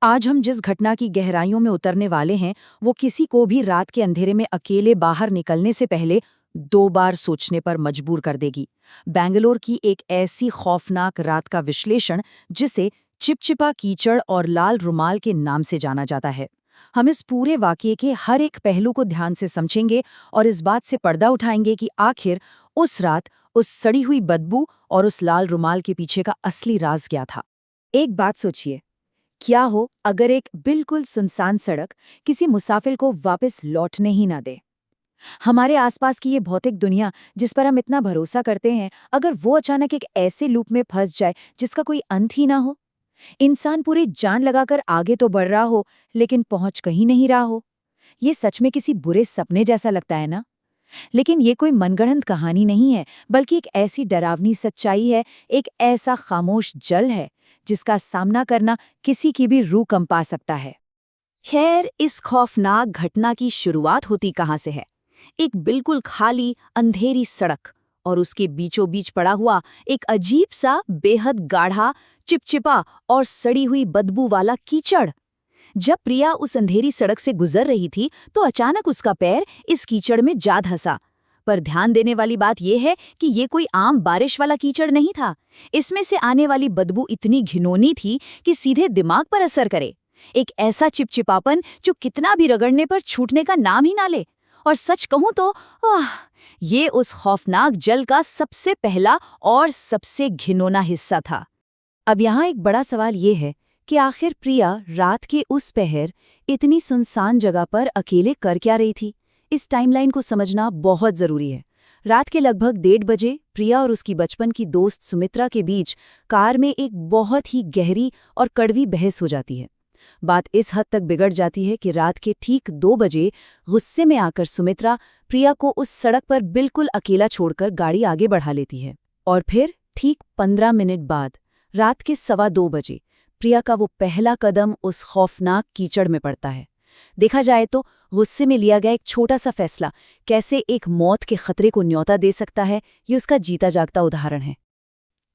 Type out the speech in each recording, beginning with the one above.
आज हम जिस घटना की गहराइयों में उतरने वाले हैं, वो किसी को भी रात के अंधेरे में अकेले बाहर निकलने से पहले 2 बार सोचने पर मजबूर कर देगी। बेंगलोर की एक ऐसी खौफनाक रात का विश्लेषण, जिसे चिपचिपा कीचड़ और लाल रुमाल के नाम से जाना जाता है। हम इस पूरे वाकये के हर एक पहलू को ध्यान से समझेंगे और इस बात से पर्दा उठाएंगे कि आखिर उस रात, उस सड़ी हुई बदबू और उस लाल रुमाल के पीछे का असली राज क्या था। एक बात सोचिए, क्या हो अगर एक बिल्कुल सुनसान सड़क किसी मुसाफिर को वापस लौटने ही ना दे। हमारे आसपास की ये भौतिक दुनिया जिस पर हम इतना भरोसा करते हैं, अगर वो अचानक एक ऐसे लूप में फंस जाए जिसका कोई अंत ही ना हो। इंसान पूरी जान लगाकर आगे तो बढ़ रहा हो, लेकिन पहुंच कहीं नहीं रहा हो। ये सच में किसी बुरे सपने जैसा लगता है ना। लेकिन ये कोई मनगढ़ंत कहानी नहीं है, बल्कि एक ऐसी डरावनी सच्चाई है, एक ऐसा खामोश जल है जिसका सामना करना किसी की भी रूह कंपा सकता है। खैर, इस खौफनाक घटना की शुरुआत होती कहाँ से है? एक बिल्कुल खाली अंधेरी सड़क और उसके बीचों बीच पड़ा हुआ एक अजीब सा, बेहद गाढ़ा, चिपचिपा और सड़ी हुई बदबू वाला कीचड़। जब प्रिया उस अंधेरी सड़क से गुजर रही थी, तो अचानक उसका पैर इस कीचड़ में जा धंसा। पर ध्यान देने वाली बात यह है कि ये कोई आम बारिश वाला कीचड़ नहीं था। इसमें से आने वाली बदबू इतनी घिनौनी थी कि सीधे दिमाग पर असर करे। एक ऐसा चिपचिपापन जो कितना भी रगड़ने पर छूटने का नाम ही ना ले। और सच कहूं तो ये उस खौफनाक जल का सबसे पहला और सबसे घिनौना हिस्सा था। अब यहाँ एक बड़ा सवाल ये है कि आखिर प्रिया रात के उस पहर इतनी सुनसान जगह पर अकेले कर क्या रही थी। इस टाइमलाइन को समझना बहुत जरूरी है। रात के लगभग 1:30 प्रिया और उसकी बचपन की दोस्त सुमित्रा के बीच कार में एक बहुत ही गहरी और कड़वी बहस हो जाती है। बात इस हद तक बिगड़ जाती है कि रात के ठीक 2 बजे गुस्से में आकर सुमित्रा प्रिया को उस सड़क पर बिल्कुल अकेला छोड़कर गाड़ी आगे बढ़ा लेती है। और फिर ठीक 15 मिनट बाद, रात के 1:15 बजे, प्रिया का वो पहला कदम उस खौफनाक कीचड़ में पड़ता है। देखा जाए तो गुस्से में लिया गया एक छोटा सा फैसला कैसे एक मौत के खतरे को न्योता दे सकता है, ये उसका जीता जागता उदाहरण है।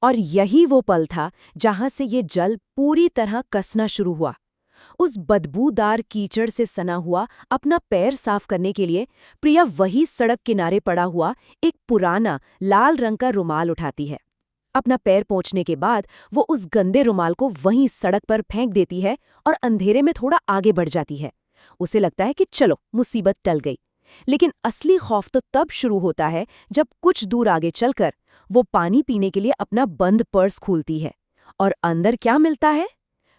और यही वो पल था जहां से ये जल पूरी तरह कसना शुरू हुआ। उस बदबूदार कीचड़ से सना हुआ अपना पैर साफ करने के लिए प्रिया वही सड़क किनारे पड़ा हुआ एक पुराना लाल रंग का रुमाल उठाती है। अपना पैर पोंछने के बाद वो उस गंदे रुमाल को वहीं सड़क पर फेंक देती है और अंधेरे में थोड़ा आगे बढ़ जाती है। उसे लगता है कि चलो, मुसीबत टल गई। लेकिन असली खौफ तो तब शुरू होता है जब कुछ दूर आगे चलकर वो पानी पीने के लिए अपना बंद पर्स खोलती है। और अंदर क्या मिलता है?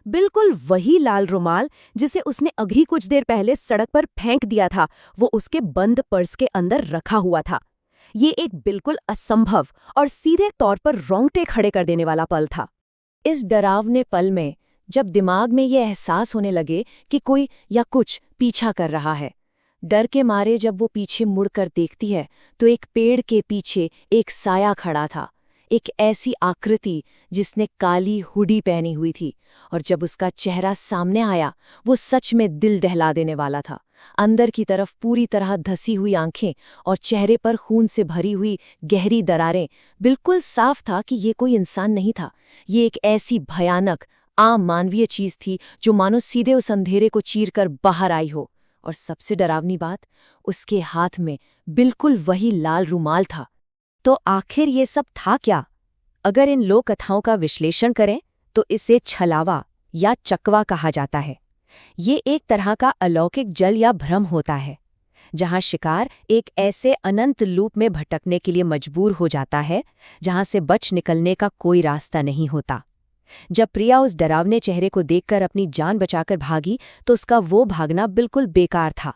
बिल्कुल वही लाल रुमाल जिसे उसने अभी कुछ देर पहले सड़क पर फेंक दिया था, वो उसके बंद पर्स के अंदर रखा हुआ था। ये एक बिल्कुल असंभव और सीधे तौर पर रोंगटे खड़े कर देने वाला पल था। इस डरावने पल में जब दिमाग में ये एहसास होने लगे कि कोई या कुछ पीछा कर रहा है, डर के मारे जब वो पीछे मुड़कर देखती है तो एक पेड़ के पीछे एक साया खड़ा था, एक ऐसी आकृति जिसने काली हुडी पहनी हुई थी। और जब उसका चेहरा सामने आया, वो सच में दिल दहला देने वाला था। अंदर की तरफ पूरी तरह धसी हुई आंखें और चेहरे पर खून से भरी हुई गहरी दरारें। बिल्कुल साफ था कि ये कोई इंसान नहीं था। ये एक ऐसी भयानक, आम मानवीय चीज थी जो मानो सीधे उस अंधेरे को चीर कर बाहर आई हो। और सबसे डरावनी बात, उसके हाथ में बिल्कुल वही लाल रुमाल था। तो आखिर ये सब था क्या? अगर इन लोक कथाओं का विश्लेषण करें तो इसे छलावा या चकवा कहा जाता है। ये एक तरह का अलौकिक जल या भ्रम होता है, जहां शिकार एक ऐसे अनंत लूप में भटकने के लिए मजबूर हो जाता है जहां से बच निकलने का कोई रास्ता नहीं होता। जब प्रिया उस डरावने चेहरे को देखकर अपनी जान बचाकर भागी, तो उसका वो भागना बिल्कुल बेकार था,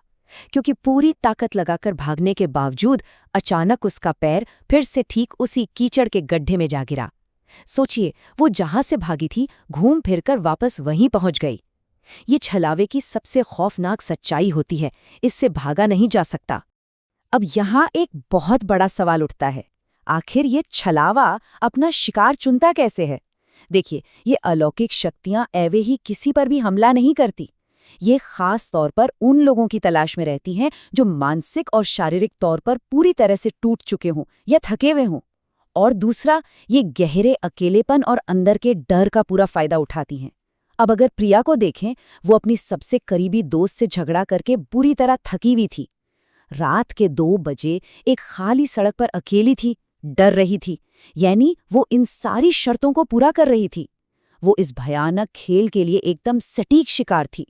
क्योंकि पूरी ताकत लगाकर भागने के बावजूद अचानक उसका पैर फिर से ठीक उसी कीचड़ के गड्ढे में जा गिरा। सोचिए, वो जहां से भागी थी घूम फिरकर वापस वहीं पहुंच गई। ये छलावे की सबसे खौफनाक सच्चाई होती है, इससे भागा नहीं जा सकता। अब यहाँ एक बहुत बड़ा सवाल उठता है, आखिर ये छलावा अपना शिकार चुनता कैसे है? देखिए, ये अलौकिक शक्तियां ऐवे ही किसी पर भी हमला नहीं करती। ये खास तौर पर उन लोगों की तलाश में रहती हैं जो मानसिक और शारीरिक तौर पर पूरी तरह से टूट चुके हों या थके हुए हों। और दूसरा, ये गहरे अकेलेपन और अंदर के डर का पूरा फायदा उठाती हैं। अब अगर प्रिया को देखें, वो अपनी सबसे करीबी दोस्त से झगड़ा करके बुरी तरह थकी हुई थी। रात के 2 बजे एक खाली सड़क पर अकेली थी, डर रही थी, यानी वो इन सारी शर्तों को पूरा कर रही थी। वो इस भयानक खेल के लिए एकदम सटीक शिकार थी।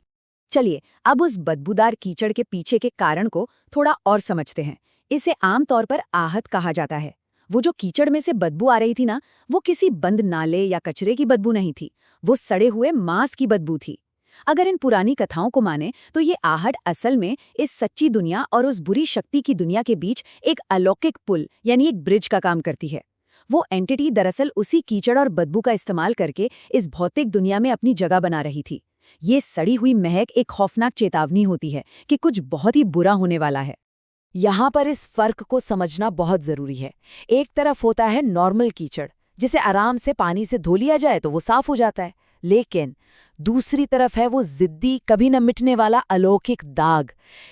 चलिए अब उस बदबूदार कीचड़ के पीछे के कारण को थोड़ा और समझते हैं। इसे आमतौर पर आहत कहा जाता है। वो जो कीचड़ में से बदबू आ रही थी ना, वो किसी बंद नाले या कचरे की बदबू नहीं थी, वो सड़े हुए मांस की बदबू थी। अगर इन पुरानी कथाओं को माने तो ये आहट असल में इस सच्ची दुनिया और उस बुरी शक्ति की दुनिया के बीच एक अलौकिक पुल यानी एक ब्रिज का काम करती है। वो एंटिटी दरअसल उसी कीचड़ और बदबू का इस्तेमाल करके इस भौतिक दुनिया में अपनी जगह बना रही थी। ये सड़ी हुई महक एक खौफनाक चेतावनी होती है कि कुछ बहुत ही बुरा होने वाला है। यहाँ पर इस फर्क को समझना बहुत जरूरी है। एक तरफ होता है नॉर्मल कीचड़, जिसे आराम से पानी से धो लिया जाए तो वो साफ हो जाता है, लेकिन दूसरी तरफ है वो जिद्दी, कभी न मिटने वाला अलौकिक दाग।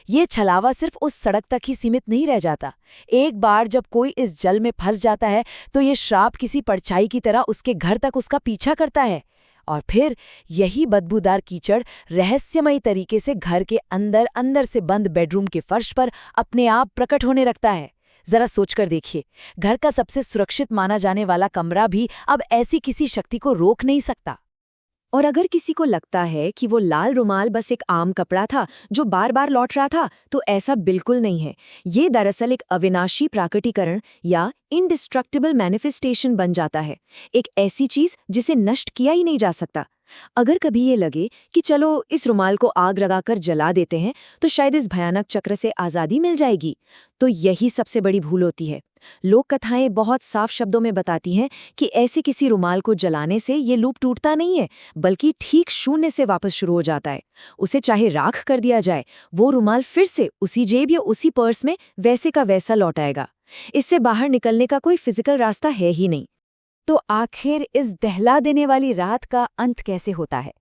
ये छलावा सिर्फ उस सड़क तक ही सीमित नहीं रह जाता। एक बार जब कोई इस जल में फंस जाता है तो ये श्राप किसी परछाई की तरह उसके घर तक उसका पीछा करता है, और फिर यही बदबूदार कीचड़ रहस्यमयी तरीके से घर के अंदर अंदर से बंद बेडरूम के फर्श पर अपने आप प्रकट होने लगता है। जरा सोचकर देखिए, घर का सबसे सुरक्षित माना जाने वाला कमरा भी अब ऐसी किसी शक्ति को रोक नहीं सकता। और अगर किसी को लगता है कि वो लाल रुमाल बस एक आम कपड़ा था जो बार बार लौट रहा था, तो ऐसा बिल्कुल नहीं है। ये दरअसल एक अविनाशी प्राकटीकरण या इंडिस्ट्रक्टिबल मैनिफेस्टेशन बन जाता है, एक ऐसी चीज जिसे नष्ट किया ही नहीं जा सकता। अगर कभी ये लगे कि चलो इस रुमाल को आग लगाकर जला देते हैं तो शायद इस भयानक चक्र से आज़ादी मिल जाएगी, तो यही सबसे बड़ी भूल होती है। लोक कथाएं बहुत साफ शब्दों में बताती हैं कि ऐसे किसी रुमाल को जलाने से ये लूप टूटता नहीं है, बल्कि ठीक शून्य से वापस शुरू हो जाता है। उसे चाहे राख कर दिया जाए, वो रुमाल फिर से उसी जेब या उसी पर्स में वैसे का वैसा लौट आएगा। इससे बाहर निकलने का कोई फिजिकल रास्ता है ही नहीं। तो आखिर इस दहला देने वाली रात का अंत कैसे होता है?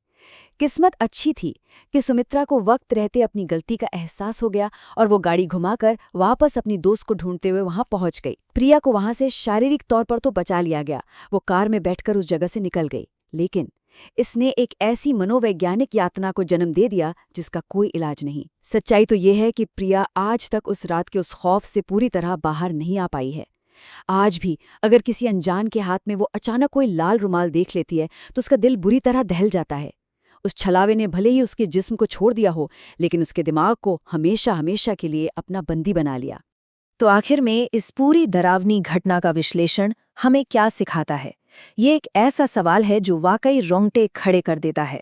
किस्मत अच्छी थी कि सुमित्रा को वक्त रहते अपनी गलती का एहसास हो गया और वो गाड़ी घुमाकर वापस अपनी दोस्त को ढूंढते हुए वहां पहुंच गई। प्रिया को वहां से शारीरिक तौर पर तो बचा लिया गया, वो कार में बैठकर उस जगह से निकल गई, लेकिन इसने एक ऐसी मनोवैज्ञानिक यातना को जन्म दे दिया जिसका कोई इलाज नहीं। सच्चाई तो ये है कि प्रिया आज तक उस रात के उस खौफ से पूरी तरह बाहर नहीं आ पाई है। आज भी अगर किसी अनजान के हाथ में वो अचानक कोई लाल रुमाल देख लेती है तो उसका दिल बुरी तरह दहल जाता है। उस छलावे ने भले ही उसके जिस्म को छोड़ दिया हो, लेकिन उसके दिमाग को हमेशा हमेशा के लिए अपना बंदी बना लिया। तो आखिर में इस पूरी डरावनी घटना का विश्लेषण हमें क्या सिखाता है? ये एक ऐसा सवाल है जो वाकई रोंगटे खड़े कर देता है।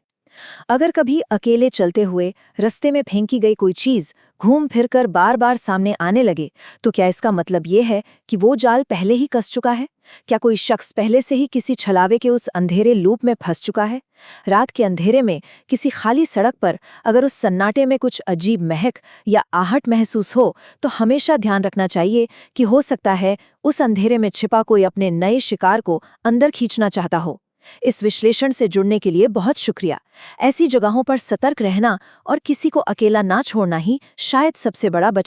अगर कभी अकेले चलते हुए रास्ते में फेंकी गई कोई चीज घूम फिरकर बार बार सामने आने लगे, तो क्या इसका मतलब ये है कि वो जाल पहले ही कस चुका है? क्या कोई शख्स पहले से ही किसी छलावे के उस अंधेरे लूप में फंस चुका है? रात के अंधेरे में किसी खाली सड़क पर अगर उस सन्नाटे में कुछ अजीब महक या आहट महसूस हो, तो हमेशा ध्यान रखना चाहिए कि हो सकता है उस अंधेरे में छिपा कोई अपने नए शिकार को अंदर खींचना चाहता हो। इस विश्लेषण से जुड़ने के लिए बहुत शुक्रिया। ऐसी जगहों पर सतर्क रहना और किसी को अकेला ना छोड़ना ही शायद सबसे बड़ा बचाव